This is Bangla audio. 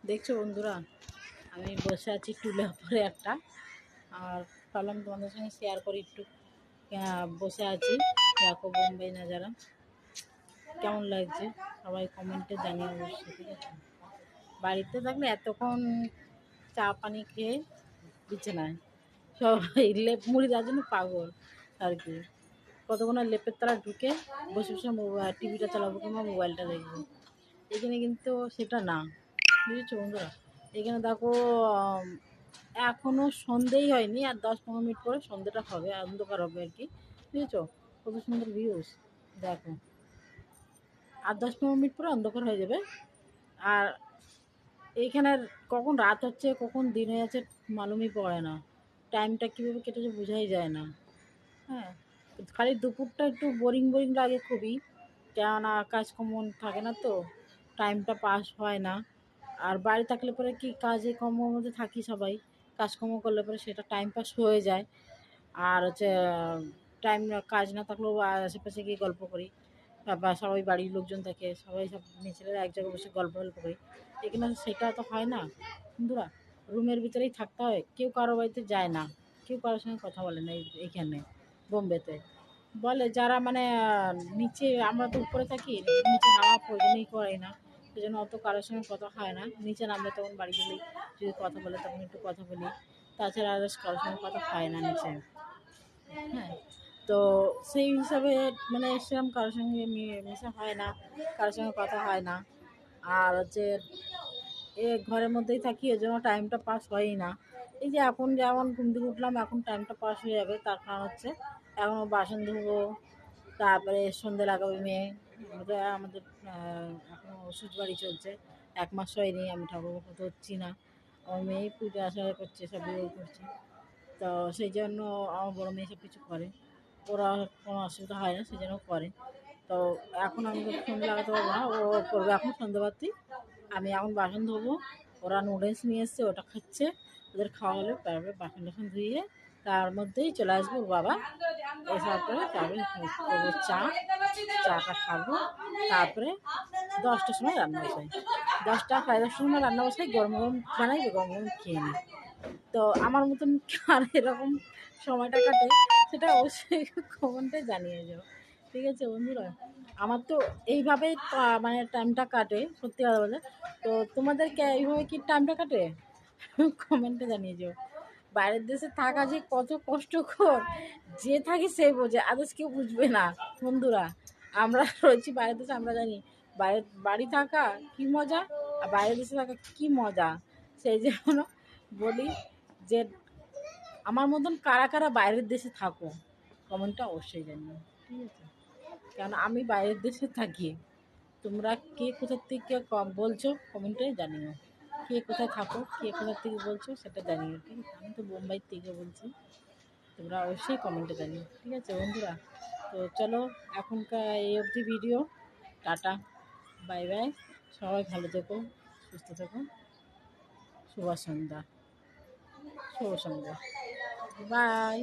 দেখছো বন্ধুরা, আমি বসে আছি টুলের উপরে একটা, আর ভাবলাম তোমাদের সঙ্গে শেয়ার করি একটু। বসে আছি, দেখো বোম্বে নাজারা কেমন লাগছে সবাই কমেন্টে জানিয়ে অবশ্যই, ঠিক আছে। বাড়িতে থাকলে এতক্ষণ চা পানি খেয়ে বিছানায় সবাই লেপ মুড়ি দেওয়ার জন্য পাগল আর কি। কতক্ষণ আর লেপের তলা ঢুকে বসে বসে টিভিটা চালাবো কিংবা মোবাইলটা দেখবো। এখানে কিন্তু সেটা না, বুঝেছো বন্ধুরা। এখানে দেখো এখনও সন্ধেই হয়নি, আর 10-15 মিনিট পরে সন্ধেটা হবে, অন্ধকার হবে আর কি, বুঝেছো। কত সুন্দর ভিউজ দেখো, আর 10-15 মিনিট পরে অন্ধকার হয়ে যাবে। আর এইখানে কখন রাত হচ্ছে কখন দিন হয়ে যাচ্ছে মালুমই পড়ে না, টাইমটা কীভাবে কেটেছে বোঝাই যায় না। হ্যাঁ, খালি দুপুরটা একটু বোরিং বোরিং লাগে খুবই, কেননা কাজকর্ম থাকে না তো, টাইমটা পাস হয় না। আর বাড়ি থাকলে পরে কি কাজে কর্মের মধ্যে থাকি সবাই, কাজকর্ম করলে পরে সেটা টাইম পাস হয়ে যায়। আর হচ্ছে টাইম কাজ না থাকলেও আশেপাশে গিয়ে গল্প করি, বা সবাই বাড়ির লোকজন থাকে, সবাই সব ছেলেরা এক জায়গায় বসে গল্প করি। এখানে সেটা তো হয় না বন্ধুরা, রুমের ভিতরেই থাকতে হয়, কেউ কারো বাড়িতে যায় না, কেউ কারোর সঙ্গে কথা বলে না এইখানে বোম্বেতে। বলে যারা মানে নিচে, আমরা তো উপরে থাকি, নিচে নামার প্রয়োজনই করে না, সেই জন্য অত কারোর সঙ্গে কথা হয় না। নিচে নামলে তখন বাড়ি গেলেই যদি কথা বলে তখন একটু কথা বলি, তাছাড়া আর কারোর সঙ্গে কথা হয় না নিচে। হ্যাঁ, তো সেই হিসাবে মানে সেরকম কারোর সঙ্গে মেশা হয় না, কারোর সঙ্গে কথা হয় না। আর হচ্ছে ঘরের মধ্যেই থাকি, ওই জন্য টাইমটা পাস হয়ই না। এই যে এখন যেমন ঘুম থেকে উঠলাম, এখন টাইমটা পাস হয়ে যাবে, তার কারণ হচ্ছে এখনও বাসন ধুবো, তারপরে সন্ধে লাগাবে মেয়ে। আমাদের এখনও ওষুধ বাড়ি চলছে, 1 মাস হয়নি, আমি ঠাকুর ধরছি না, আমার মেয়েই পুজো আসা করছে, সব করছে। তো সেই জন্য আমার বড়ো মেয়ে সব কিছু করে, ওরা কোনো অসুবিধা হয় না, সেই জন্য করে। তো এখন আমি সন্ধে লাগাতে পারবো না, ও করবে এখন সন্ধ্যেবাতি। আমি এখন বাসন ধোবো, ওরা নুডলস নিয়ে এসছে, ওটা খাচ্ছে, ওদের খাওয়া হলে তারপরে বাসন টাসন ধুয়ে তার মধ্যেই চলে আসবো ওর বাবা, এসার পরে তারপরে করবো চাটা খাবো। তারপরে 10টার সময় রান্না বসাই, 10টা 10:30টার সময় রান্না বসাই, গরম গরম বানাই, গরম গরম খেয়ে নিই। তো আমার মতন আর এরকম সময়টা কাটে সেটা অবশ্যই কমেন্টে জানিয়ে যাও, ঠিক আছে বন্ধুরা। আমার তো এইভাবেই মানে টাইমটা কাটে, সত্যি কথা বলে। তো তোমাদেরকে এইভাবে কি টাইমটা কাটে কমেন্টে জানিয়ে যাও। বাইরের দেশে থাকা যে কত কষ্টকর, যে থাকি সে বোঝে, আদার্স কেউ বুঝবে না বন্ধুরা। আমরা রয়েছি বাইরের দেশে, আমরা জানি বাইরের বাড়ি থাকা কি মজা, আর বাইরের দেশে থাকা কি মজা। সেই জন্য বলি যে আমার মতন কারা কারা বাইরের দেশে থাকো, কমেন্টটা অবশ্যই জানিও, ঠিক আছে। কারণ আমি বাইরের দেশে থাকি, তোমরা কে কোথার থেকে বলছো কমেন্টে জানিও, কে কোথায় থাকো, কে কোথার থেকে বলছো সেটা জানিও, ঠিক আছে। আমি তো বোম্বাই থেকে বলছি, তোমরা অবশ্যই কমেন্টে জানিও, ঠিক আছে বন্ধুরা। তো চলো, এখনকার এই অবধি ভিডিও, টাটা, বাই বাই, সবাই ভালো থেকো, সুস্থ থেকো, শুভ সন্ধ্যা, শুভ সন্ধ্যা, বাই।